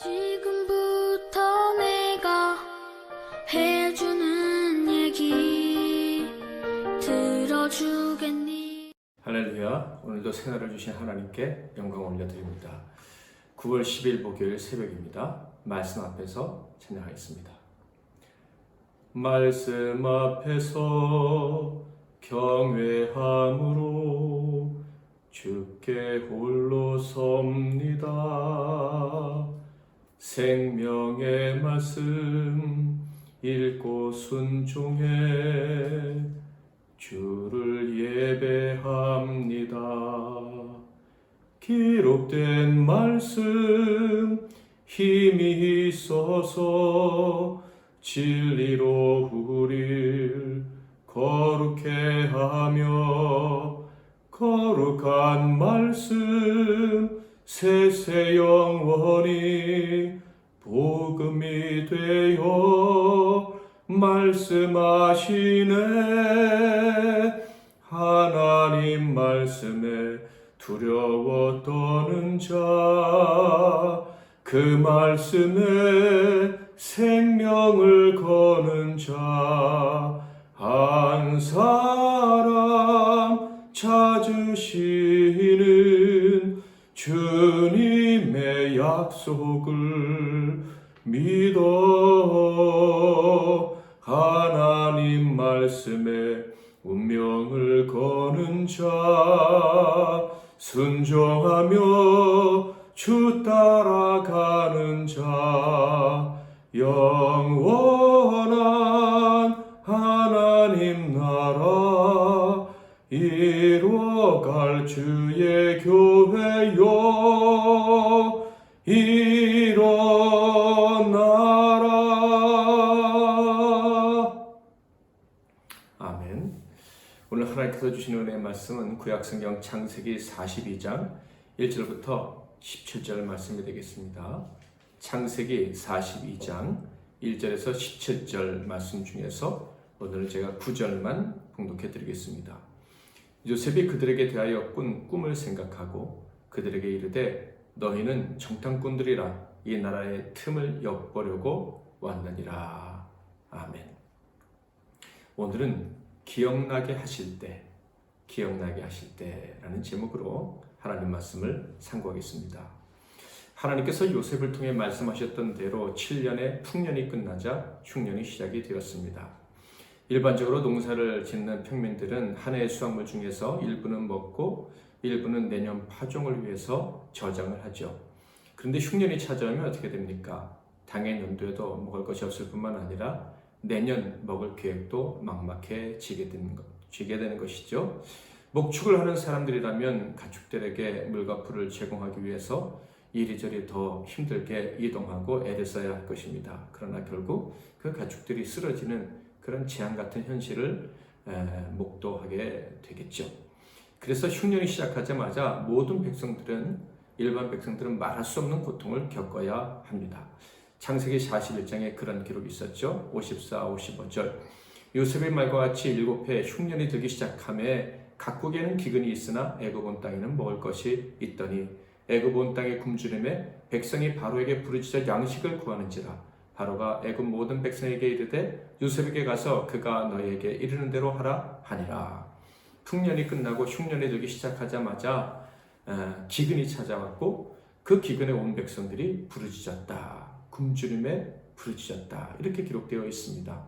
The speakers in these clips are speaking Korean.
지금부터 내가 해주는 얘기 들어주겠니? 할렐루야. 오늘도 생활을 주신 하나님께 영광 올려드립니다. 9월 10일 목요일 새벽입니다. 말씀 앞에서 찬양하겠습니다. 말씀 앞에서 경외함으로 주께 홀로 섭니다. 생명의 말씀 읽고 순종해 주를 예배합니다. 기록된 말씀 힘이 있어서 진리로 우릴 거룩해 하며 거룩한 말씀 세세 영원히 복음이 되어 말씀하시네. 하나님 말씀에 두려워 떠는 자, 그 말씀에 생명을 거는 자, 한 사람 찾으시는 주님의 약속을 믿어. 하나님 말씀에 운명을 거는 자, 순종하며 주 따라가는 자, 영원한 하나님 나라 이루어갈 주의 교회여 일어나라. 아멘. 오늘 하나님께서 주신 은혜의 말씀은 구약성경 창세기 42장 1절부터 17절 말씀이 되겠습니다. 창세기 42장 1절에서 17절 말씀 중에서 오늘은 제가 9절만 봉독해 드리겠습니다. 요셉이 그들에게 대하여 꾼 꿈을 생각하고 그들에게 이르되 너희는 정탐꾼들이라 이 나라의 틈을 엿보려고 왔느니라. 아멘. 오늘은 기억나게 하실 때라는 제목으로 하나님 말씀을 상고하겠습니다. 하나님께서 요셉을 통해 말씀하셨던 대로 7년의 풍년이 끝나자 흉년이 시작이 되었습니다. 일반적으로 농사를 짓는 평민들은 한 해의 수확물 중에서 일부는 먹고 일부는 내년 파종을 위해서 저장을 하죠. 그런데 흉년이 찾아오면 어떻게 됩니까? 당해 연도에도 먹을 것이 없을 뿐만 아니라 내년 먹을 계획도 막막해지게 되는 것이죠. 목축을 하는 사람들이라면 가축들에게 물과 풀을 제공하기 위해서 이리저리 더 힘들게 이동하고 애를 써야 할 것입니다. 그러나 결국 그 가축들이 쓰러지는 그런 재앙 같은 현실을 목도하게 되겠죠. 그래서 흉년이 시작하자마자 일반 백성들은 말할 수 없는 고통을 겪어야 합니다. 창세기 41장에 그런 기록이 있었죠. 54, 55절. 요셉의 말과 같이 7해 흉년이 들기 시작하매 각국에는 기근이 있으나 애굽 온 땅에는 먹을 것이 있더니 애굽 온 땅의 굶주림에 백성이 바로에게 부르짖어 양식을 구하는지라. 바로가 애굽 모든 백성에게 이르되 요셉에게 가서 그가 너희에게 이르는 대로 하라 하니라. 풍년이 끝나고 흉년이 들기 시작하자마자 기근이 찾아왔고 그 기근에 온 백성들이 부르짖었다. 굶주림에 부르짖었다. 이렇게 기록되어 있습니다.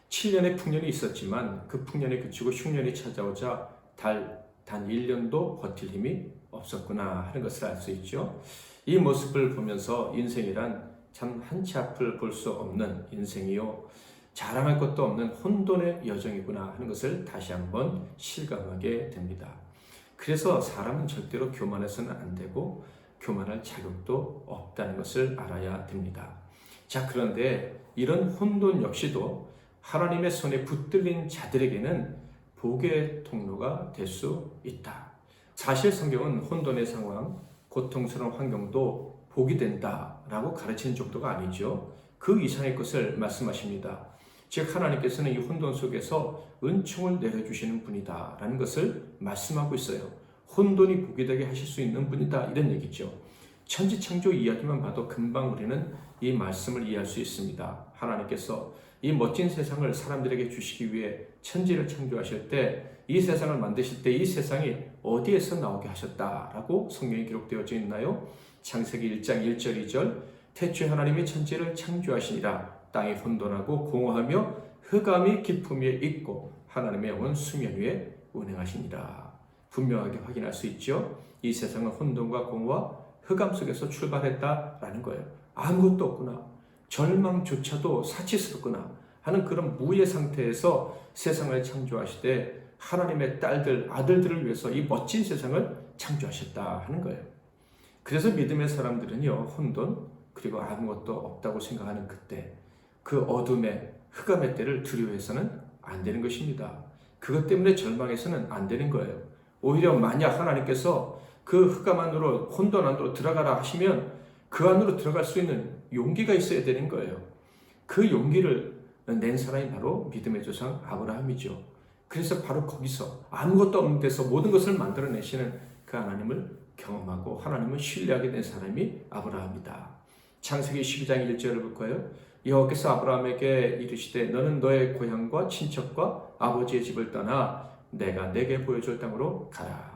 7년의 풍년이 있었지만 그 풍년이 그치고 흉년이 찾아오자 단 1년도 버틸 힘이 없었구나 하는 것을 알 수 있죠. 이 모습을 보면서 인생이란 참 한치 앞을 볼 수 없는 인생이요 자랑할 것도 없는 혼돈의 여정이구나 하는 것을 다시 한번 실감하게 됩니다. 그래서 사람은 절대로 교만해서는 안 되고 교만할 자격도 없다는 것을 알아야 됩니다. 자, 그런데 이런 혼돈 역시도 하나님의 손에 붙들린 자들에게는 복의 통로가 될 수 있다. 사실 성경은 혼돈의 상황, 고통스러운 환경도 복이 된다라고 가르치는 정도가 아니죠. 그 이상의 것을 말씀하십니다. 즉 하나님께서는 이 혼돈 속에서 은총을 내려주시는 분이다 라는 것을 말씀하고 있어요. 혼돈이 복이 되게 하실 수 있는 분이다 이런 얘기죠. 천지창조 이야기만 봐도 금방 우리는 이 말씀을 이해할 수 있습니다. 하나님께서 이 멋진 세상을 사람들에게 주시기 위해 천지를 창조하실 때, 이 세상을 만드실 때 이 세상이 어디에서 나오게 하셨다라고 성경에 기록되어져 있나요? 창세기 1장 1절 2절 태초에 하나님이 천지를 창조하시니라. 땅이 혼돈하고 공허하며 흑암이 깊음 위에 있고 하나님의 영은 수면 위에 운행하시니라. 분명하게 확인할 수 있죠. 이 세상은 혼돈과 공허와 흑암 속에서 출발했다라는 거예요. 아무것도 없구나, 절망조차도 사치스럽구나 하는 그런 무의 상태에서 세상을 창조하시되 하나님의 딸들, 아들들을 위해서 이 멋진 세상을 창조하셨다 하는 거예요. 그래서 믿음의 사람들은요, 혼돈 그리고 아무것도 없다고 생각하는 그때, 그 어둠의 흑암의 때를 두려워해서는 안 되는 것입니다. 그것 때문에 절망해서는 안 되는 거예요. 오히려 만약 하나님께서 그 흑암 안으로, 혼돈 안으로 들어가라 하시면 그 안으로 들어갈 수 있는 용기가 있어야 되는 거예요. 그 용기를 낸 사람이 바로 믿음의 조상 아브라함이죠. 그래서 바로 거기서 아무것도 없는 데서 모든 것을 만들어내시는 그 하나님을 경험하고 하나님을 신뢰하게 된 사람이 아브라함이다. 창세기 12장 1절을 볼까요? 여호와께서 아브라함에게 이르시되 너는 너의 고향과 친척과 아버지의 집을 떠나 내가 내게 보여줄 땅으로 가라.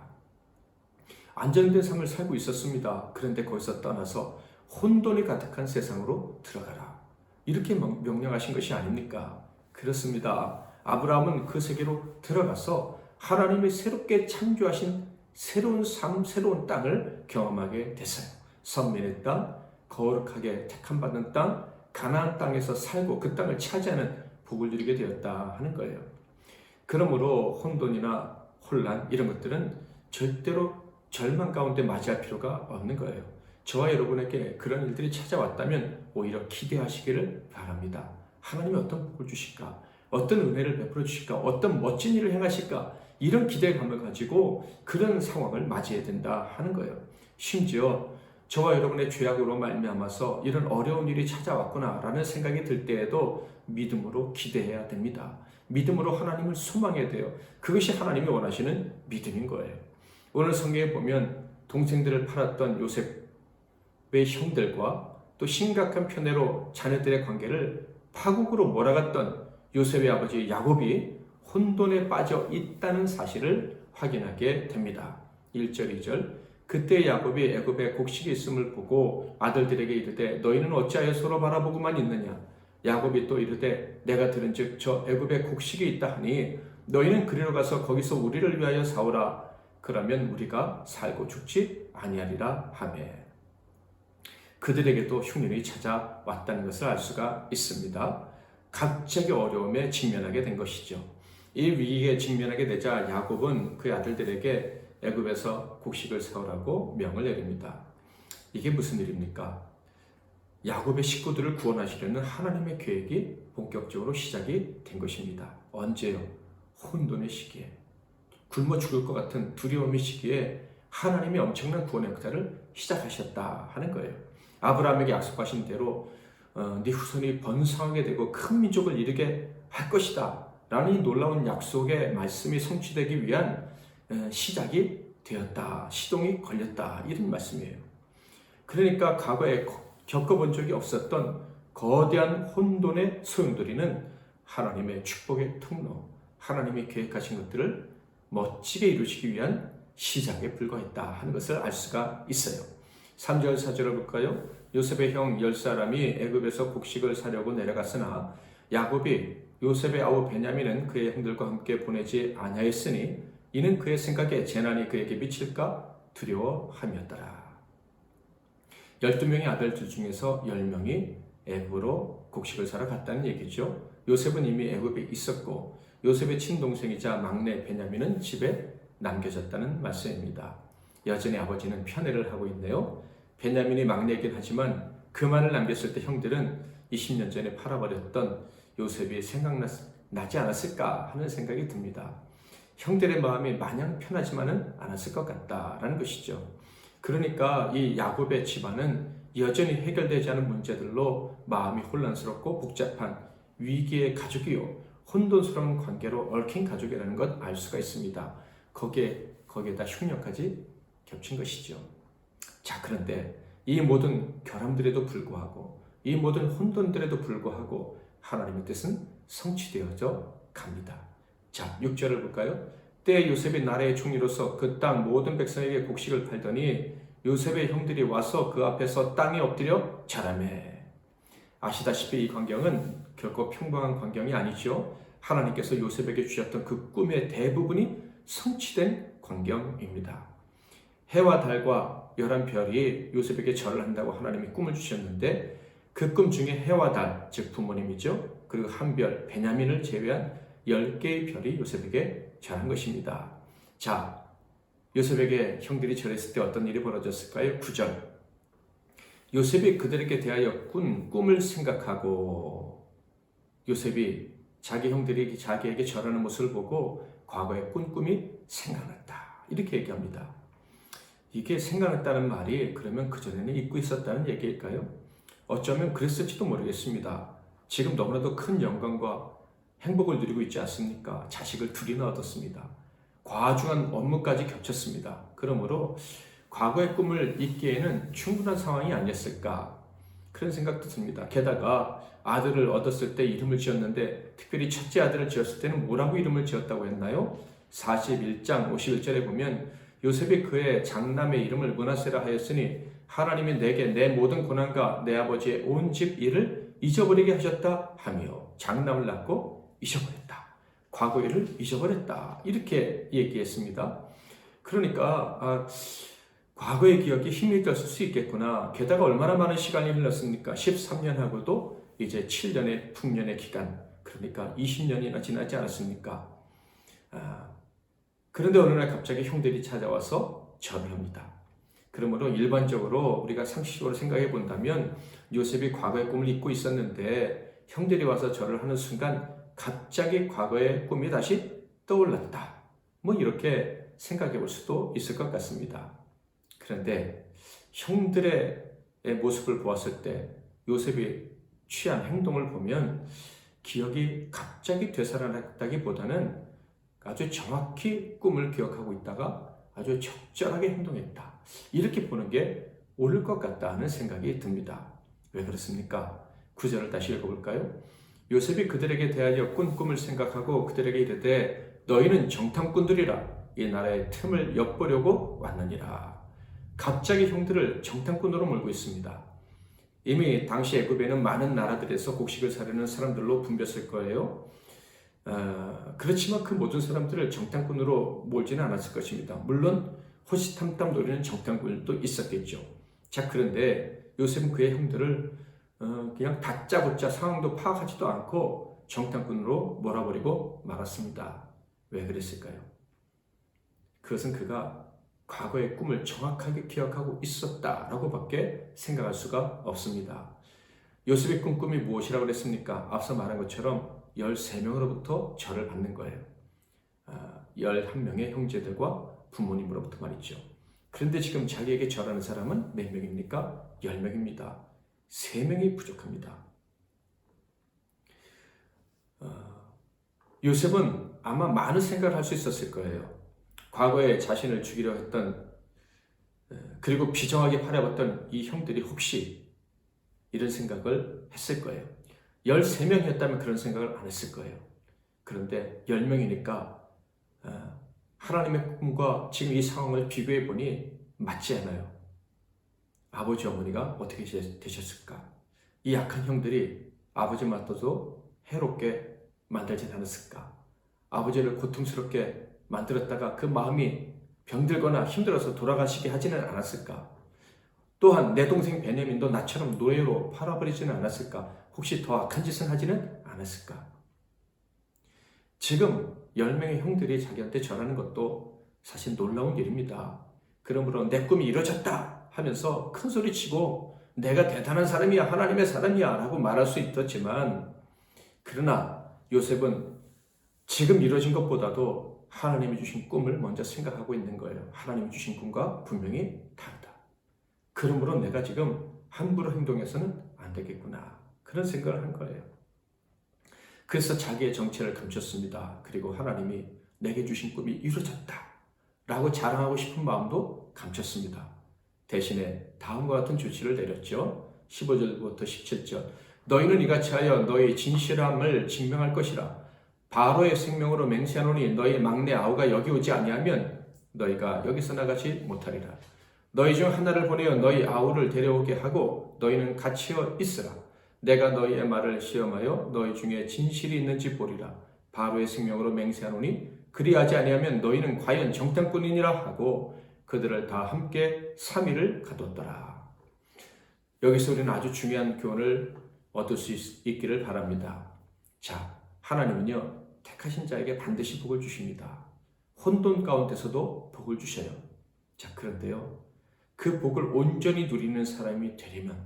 안정된 삶을 살고 있었습니다. 그런데 거기서 떠나서 혼돈이 가득한 세상으로 들어가라. 이렇게 명령하신 것이 아닙니까? 그렇습니다. 아브라함은 그 세계로 들어가서 하나님이 새롭게 창조하신 새로운 삶, 새로운 땅을 경험하게 됐어요. 선민의 땅, 거룩하게 택함받는 땅, 가나안 땅에서 살고 그 땅을 차지하는 복을 누리게 되었다 하는 거예요. 그러므로 혼돈이나 혼란 이런 것들은 절대로 절망 가운데 맞이할 필요가 없는 거예요. 저와 여러분에게 그런 일들이 찾아왔다면 오히려 기대하시기를 바랍니다. 하나님이 어떤 복을 주실까? 어떤 은혜를 베풀어 주실까? 어떤 멋진 일을 행하실까? 이런 기대감을 가지고 그런 상황을 맞이해야 된다 하는 거예요. 심지어 저와 여러분의 죄악으로 말미암아서 이런 어려운 일이 찾아왔구나라는 생각이 들 때에도 믿음으로 기대해야 됩니다. 믿음으로 하나님을 소망해야 돼요. 그것이 하나님이 원하시는 믿음인 거예요. 오늘 성경에 보면 동생들을 팔았던 요셉의 형들과 또 심각한 편애로 자녀들의 관계를 파국으로 몰아갔던 요셉의 아버지 야곱이 혼돈에 빠져 있다는 사실을 확인하게 됩니다. 1절 2절 그때 야곱이 애굽에 곡식이 있음을 보고 아들들에게 이르되 너희는 어찌하여 서로 바라보고만 있느냐. 야곱이 또 이르되 내가 들은즉 저 애굽에 곡식이 있다 하니 너희는 그리로 가서 거기서 우리를 위하여 사오라. 그러면 우리가 살고 죽지 아니하리라 하매. 그들에게도 흉년이 찾아왔다는 것을 알 수가 있습니다. 갑자기 어려움에 직면하게 된 것이죠. 이 위기에 직면하게 되자 야곱은 그 아들들에게 애굽에서 곡식을 사오라고 명을 내립니다. 이게 무슨 일입니까? 야곱의 식구들을 구원하시려는 하나님의 계획이 본격적으로 시작이 된 것입니다. 언제요? 혼돈의 시기에, 굶어 죽을 것 같은 두려움의 시기에 하나님이 엄청난 구원의 역사를 시작하셨다 하는 거예요. 아브라함에게 약속하신 대로 네 후손이 번성하게 되고 큰 민족을 이루게 할 것이다 라는 이 놀라운 약속의 말씀이 성취되기 위한 시작이 되었다, 시동이 걸렸다 이런 말씀이에요. 그러니까 과거에 겪어본 적이 없었던 거대한 혼돈의 소용돌이는 하나님의 축복의 통로, 하나님이 계획하신 것들을 멋지게 이루시기 위한 시작에 불과했다 하는 것을 알 수가 있어요. 3절 4절을 볼까요? 요셉의 형 10사람이 애굽에서 곡식을 사려고 내려갔으나 야곱이 요셉의 아우 베냐민은 그의 형들과 함께 보내지 아니하였으니 이는 그의 생각에 재난이 그에게 미칠까 두려워함이었더라. 12명의 아들들 중에서 10명이 애굽으로 곡식을 사러 갔다는 얘기죠. 요셉은 이미 애굽에 있었고 요셉의 친동생이자 막내 베냐민은 집에 남겨졌다는 말씀입니다. 여전히 아버지는 편애를 하고 있네요. 베냐민이 막내이긴 하지만 그만을 남겼을 때 형들은 20년 전에 팔아버렸던 요셉이 생각나지 않았을까 하는 생각이 듭니다. 형들의 마음이 마냥 편하지만은 않았을 것 같다라는 것이죠. 그러니까 이 야곱의 집안은 여전히 해결되지 않은 문제들로 마음이 혼란스럽고 복잡한 위기의 가족이요, 혼돈스러운 관계로 얽힌 가족이라는 것 알 수가 있습니다. 거기에다 흉년까지 겹친 것이죠. 자, 그런데 이 모든 결함들에도 불구하고 이 모든 혼돈들에도 불구하고 하나님의 뜻은 성취되어져 갑니다. 자, 6절을 볼까요? 때에 요셉이 나라의 총리로서 그 땅 모든 백성에게 곡식을 팔더니 요셉의 형들이 와서 그 앞에서 땅에 엎드려 절하매. 아시다시피 이 광경은 결코 평범한 광경이 아니죠. 하나님께서 요셉에게 주셨던 그 꿈의 대부분이 성취된 광경입니다. 해와 달과 11별이 요셉에게 절을 한다고 하나님이 꿈을 주셨는데 그 꿈 중에 해와 달, 즉 부모님이죠. 그리고 한 별, 베냐민을 제외한 10개의 별이 요셉에게 절한 것입니다. 자, 요셉에게 형들이 절했을 때 어떤 일이 벌어졌을까요? 9절. 요셉이 그들에게 대하여 꾼 꿈을 생각하고 요셉이 자기 형들이 자기에게 절하는 모습을 보고 과거에 꾼 꿈이 생각났다. 이렇게 얘기합니다. 이게 생각났다는 말이 그러면 그전에는 잊고 있었다는 얘기일까요? 어쩌면 그랬을지도 모르겠습니다. 지금 너무나도 큰 영광과 행복을 누리고 있지 않습니까? 자식을 둘이나 얻었습니다. 과중한 업무까지 겹쳤습니다. 그러므로 과거의 꿈을 잊기에는 충분한 상황이 아니었을까? 그런 생각도 듭니다. 게다가 아들을 얻었을 때 이름을 지었는데 특별히 첫째 아들을 지었을 때는 뭐라고 이름을 지었다고 했나요? 41장 51절에 보면 요셉이 그의 장남의 이름을 므낫세라 하였으니 하나님이 내게 내 모든 고난과 내 아버지의 온 집 일을 잊어버리게 하셨다 하며 장남을 낳고 잊어버렸다. 과거 일을 잊어버렸다. 이렇게 얘기했습니다. 그러니까 과거의 기억이 힘이 됐을 수 있겠구나. 게다가 얼마나 많은 시간이 흘렀습니까? 13년하고도 이제 7년의 풍년의 기간, 그러니까 20년이나 지나지 않았습니까? 그런데 어느 날 갑자기 형들이 찾아와서 절을 합니다. 그러므로 일반적으로 우리가 상식적으로 생각해 본다면 요셉이 과거의 꿈을 잊고 있었는데 형들이 와서 절을 하는 순간 갑자기 과거의 꿈이 다시 떠올랐다. 뭐 이렇게 생각해 볼 수도 있을 것 같습니다. 그런데 형들의 모습을 보았을 때 요셉이 취한 행동을 보면 기억이 갑자기 되살아났다기보다는 아주 정확히 꿈을 기억하고 있다가 아주 적절하게 행동했다. 이렇게 보는 게 옳을 것 같다는 생각이 듭니다. 왜 그렇습니까? 9절을 다시 읽어볼까요? 요셉이 그들에게 대하여 꾼 꿈을 생각하고 그들에게 이르되 너희는 정탐꾼들이라 이 나라의 틈을 엿보려고 왔느니라. 갑자기 형들을 정탐꾼으로 몰고 있습니다. 이미 당시 애굽에는 많은 나라들에서 곡식을 사려는 사람들로 붐볐을 거예요. 그렇지만 그 모든 사람들을 정탐꾼으로 몰지는 않았을 것입니다. 물론 호시탐탐 노리는 정탐꾼도 있었겠죠. 자, 그런데 요셉은 그의 형들을 그냥 다짜고짜 상황도 파악하지도 않고 정탐꾼으로 몰아버리고 말았습니다. 왜 그랬을까요? 그것은 그가 과거의 꿈을 정확하게 기억하고 있었다라고 밖에 생각할 수가 없습니다. 요셉의 꾼 꿈이 무엇이라고 그랬습니까? 앞서 말한 것처럼 13명으로부터 절을 받는 거예요. 11명의 형제들과 부모님으로부터 말이죠. 그런데 지금 자기에게 절하는 사람은 몇 명입니까? 10명입니다. 3명이 부족합니다. 요셉은 아마 많은 생각을 할 수 있었을 거예요. 과거에 자신을 죽이려 했던 그리고 비정하게 바라봤던 이 형들이 혹시 이런 생각을 했을 거예요. 13명이었다면 그런 생각을 안 했을 거예요. 그런데 10명이니까 하나님의 꿈과 지금 이 상황을 비교해 보니 맞지 않아요. 아버지 어머니가 어떻게 되셨을까? 이 약한 형들이 아버지마저도 해롭게 만들지 않았을까? 아버지를 고통스럽게 만들었다가 그 마음이 병들거나 힘들어서 돌아가시게 하지는 않았을까? 또한 내 동생 베냐민도 나처럼 노예로 팔아버리지는 않았을까? 혹시 더 악한 짓은 하지는 않았을까? 지금 10명의 형들이 자기한테 절하는 것도 사실 놀라운 일입니다. 그러므로 내 꿈이 이루어졌다 하면서 큰 소리 치고 내가 대단한 사람이야, 하나님의 사람이야 라고 말할 수 있었지만, 그러나 요셉은 지금 이루어진 것보다도 하나님이 주신 꿈을 먼저 생각하고 있는 거예요. 하나님이 주신 꿈과 분명히 다르다. 그러므로 내가 지금 함부로 행동해서는 안 되겠구나. 그런 생각을 한 거예요. 그래서 자기의 정체를 감췄습니다. 그리고 하나님이 내게 주신 꿈이 이루어졌다 라고 자랑하고 싶은 마음도 감췄습니다. 대신에 다음과 같은 조치를 내렸죠. 15절부터 17절. 너희는 이같이 하여 너희 진실함을 증명할 것이라. 바로의 생명으로 맹세하노니 너희 막내 아우가 여기 오지 아니하면 너희가 여기서 나가지 못하리라. 너희 중 하나를 보내어 너희 아우를 데려오게 하고 너희는 갇혀 있으라. 내가 너희의 말을 시험하여 너희 중에 진실이 있는지 보리라. 바로의 생명으로 맹세하노니 그리하지 아니하면 너희는 과연 정탐꾼이니라 하고 그들을 다 함께 3일을 가뒀더라. 여기서 우리는 아주 중요한 교훈을 얻을 수 있기를 바랍니다. 자, 하나님은요, 택하신 자에게 반드시 복을 주십니다. 혼돈 가운데서도 복을 주셔요. 자, 그런데요, 그 복을 온전히 누리는 사람이 되려면,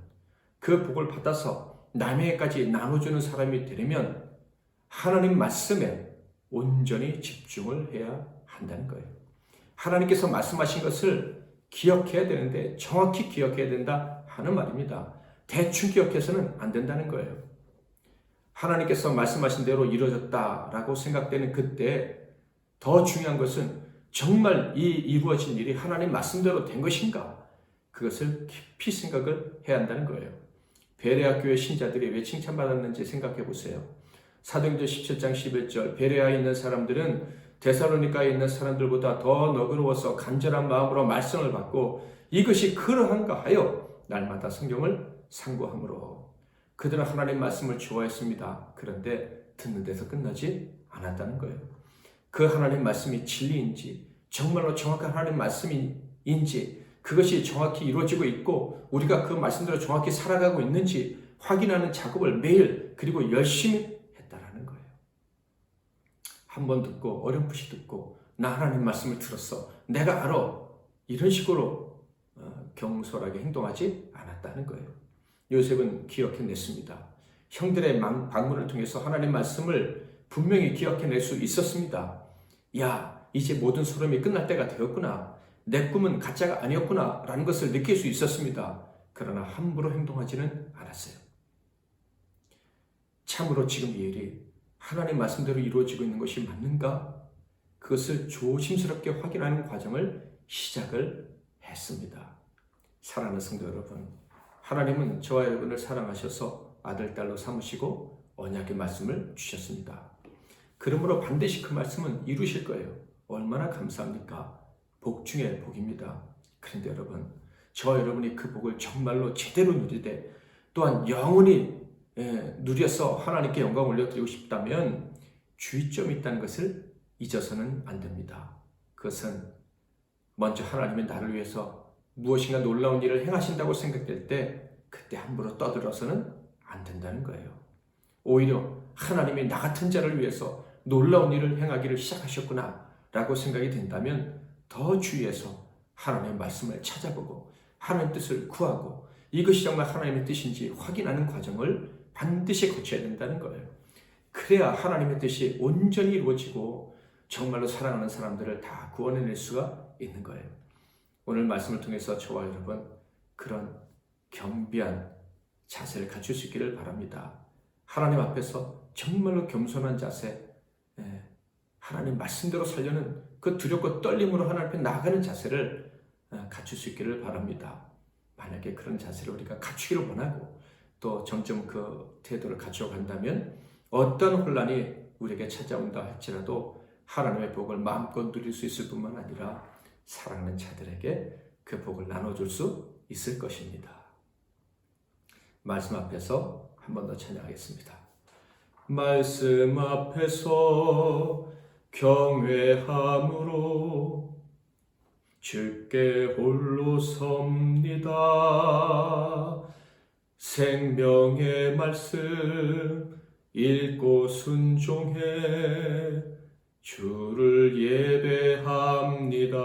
그 복을 받아서 남에게까지 나눠주는 사람이 되려면 하나님 말씀에 온전히 집중을 해야 한다는 거예요. 하나님께서 말씀하신 것을 기억해야 되는데 정확히 기억해야 된다 하는 말입니다. 대충 기억해서는 안 된다는 거예요. 하나님께서 말씀하신 대로 이루어졌다라고 생각되는 그때 더 중요한 것은 정말 이 이루어진 일이 하나님 말씀대로 된 것인가? 그것을 깊이 생각을 해야 한다는 거예요. 베레아 교회 신자들이 왜 칭찬받았는지 생각해 보세요. 사도행전 17장 11절 베레아에 있는 사람들은 데살로니가에 있는 사람들보다 더 너그러워서 간절한 마음으로 말씀을 받고 이것이 그러한가 하여 날마다 성경을 상고함으로 그들은 하나님 말씀을 좋아했습니다. 그런데 듣는 데서 끝나지 않았다는 거예요. 그 하나님 말씀이 진리인지 정말로 정확한 하나님 말씀인지 그것이 정확히 이루어지고 있고 우리가 그 말씀대로 정확히 살아가고 있는지 확인하는 작업을 매일 그리고 열심히 했다라는 거예요. 한 번 듣고 어렴풋이 듣고 나 하나님 말씀을 들었어. 내가 알아. 이런 식으로 경솔하게 행동하지 않았다는 거예요. 요셉은 기억해냈습니다. 형들의 방문을 통해서 하나님 말씀을 분명히 기억해낼 수 있었습니다. 야, 이제 모든 소름이 끝날 때가 되었구나. 내 꿈은 가짜가 아니었구나 라는 것을 느낄 수 있었습니다. 그러나 함부로 행동하지는 않았어요. 참으로 지금 이 일이 하나님 말씀대로 이루어지고 있는 것이 맞는가? 그것을 조심스럽게 확인하는 과정을 시작을 했습니다. 사랑하는 성도 여러분, 하나님은 저와 여러분을 사랑하셔서 아들, 딸로 삼으시고 언약의 말씀을 주셨습니다. 그러므로 반드시 그 말씀은 이루실 거예요. 얼마나 감사합니까? 복 중에 복입니다. 그런데 여러분, 저와 여러분이 그 복을 정말로 제대로 누리되 또한 영원히 누려서 하나님께 영광 올려드리고 싶다면 주의점이 있다는 것을 잊어서는 안 됩니다. 그것은 먼저 하나님이 나를 위해서 무엇인가 놀라운 일을 행하신다고 생각될 때 그때 함부로 떠들어서는 안 된다는 거예요. 오히려 하나님이 나 같은 자를 위해서 놀라운 일을 행하기를 시작하셨구나 라고 생각이 된다면 더 주의해서 하나님의 말씀을 찾아보고 하나님의 뜻을 구하고 이것이 정말 하나님의 뜻인지 확인하는 과정을 반드시 거쳐야 된다는 거예요. 그래야 하나님의 뜻이 온전히 이루어지고 정말로 사랑하는 사람들을 다 구원해낼 수가 있는 거예요. 오늘 말씀을 통해서 저와 여러분 그런 겸비한 자세를 갖출 수 있기를 바랍니다. 하나님 앞에서 정말로 겸손한 자세, 하나님 말씀대로 살려는 그 두렵고 떨림으로 하나님 앞에 나아가는 자세를 갖출 수 있기를 바랍니다. 만약에 그런 자세를 우리가 갖추기를 원하고 또 점점 그 태도를 갖춰간다면 어떤 혼란이 우리에게 찾아온다 할지라도 하나님의 복을 마음껏 누릴 수 있을 뿐만 아니라 사랑하는 자들에게 그 복을 나눠줄 수 있을 것입니다. 말씀 앞에서 한 번 더 찬양하겠습니다. 말씀 앞에서 경외함으로 주께 홀로 섭니다. 생명의 말씀 읽고 순종해 주를 예배합니다.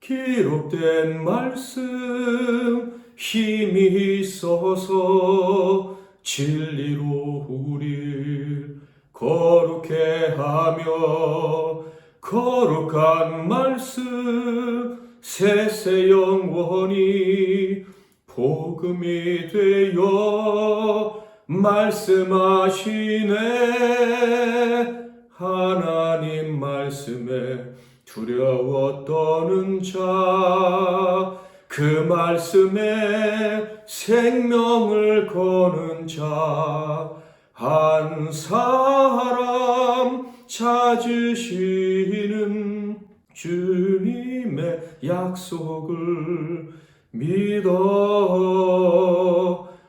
기록된 말씀 힘이 있어서 진리로 우릴 거룩해 하며 거룩한 말씀 세세 영원히 복음이 되어 말씀하시네. 하나님 말씀에 두려워 떠는 자 그 말씀에 생명을 거는 자 한 사람 찾으시는 주님의 약속을 믿어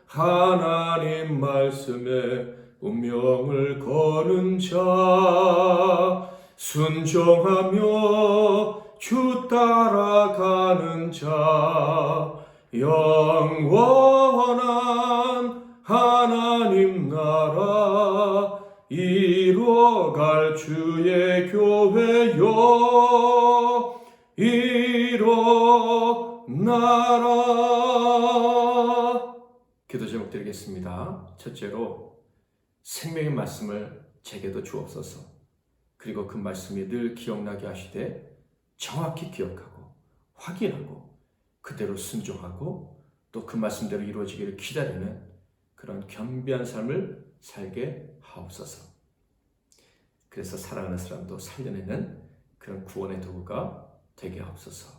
하나님 말씀에 운명을 거는 자 순종하며 주 따라가는 자 영원한 하나님 나라 이루어갈 주의 교회여 일어나라. 기도 제목 드리겠습니다. 첫째로 생명의 말씀을 제게도 주옵소서. 그리고 그 말씀이 늘 기억나게 하시되 정확히 기억하고 확인하고 그대로 순종하고 또 그 말씀대로 이루어지기를 기다리는 그런 겸비한 삶을 살게 하옵소서. 그래서 사랑하는 사람도 살려내는 그런 구원의 도구가 되게 하옵소서.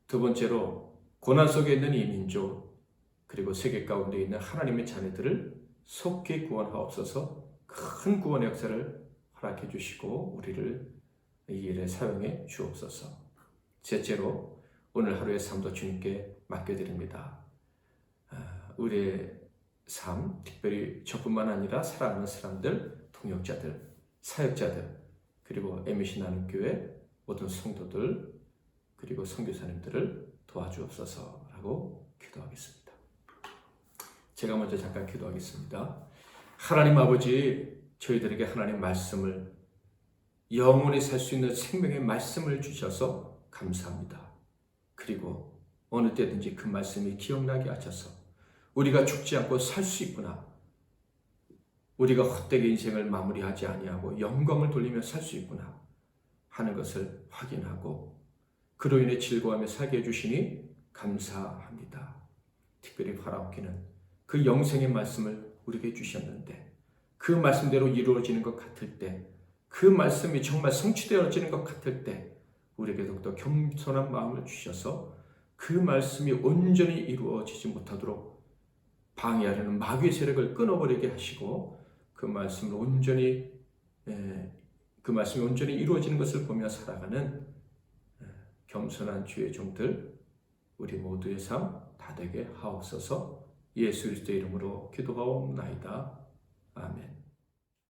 두 번째로 고난 속에 있는 이 민족 그리고 세계 가운데 있는 하나님의 자녀들을 속히 구원하옵소서. 큰 구원의 역사를 허락해 주시고 우리를 이 일에 사용해 주옵소서. 셋째로 오늘 하루의 삶도 주님께 맡겨드립니다. 우리의 삶, 특별히 저뿐만 아니라 사랑하는 사람들, 동역자들, 사역자들, 그리고 MBC 나눔교회 모든 성도들, 그리고 선교사님들을 도와주옵소서라고 기도하겠습니다. 제가 먼저 잠깐 기도하겠습니다. 하나님 아버지, 저희들에게 하나님 말씀을 영원히 살 수 있는 생명의 말씀을 주셔서 감사합니다. 그리고 어느 때든지 그 말씀이 기억나게 하셔서 우리가 죽지 않고 살 수 있구나. 우리가 헛되게 인생을 마무리하지 아니하고 영광을 돌리며 살 수 있구나 하는 것을 확인하고 그로 인해 즐거워하며 살게 해주시니 감사합니다. 특별히 바라옵기는 그 영생의 말씀을 우리에게 주셨는데 그 말씀대로 이루어지는 것 같을 때, 그 말씀이 정말 성취되어지는 것 같을 때 우리에게 더욱더 겸손한 마음을 주셔서 그 말씀이 온전히 이루어지지 못하도록 방해하려는 마귀의 세력을 끊어버리게 하시고 그 말씀이 온전히 이루어지는 것을 보며 살아가는 겸손한 주의 종들 우리 모두의 삶 다 되게 하옵소서. 예수 그리스도의 이름으로 기도하옵나이다. 아멘.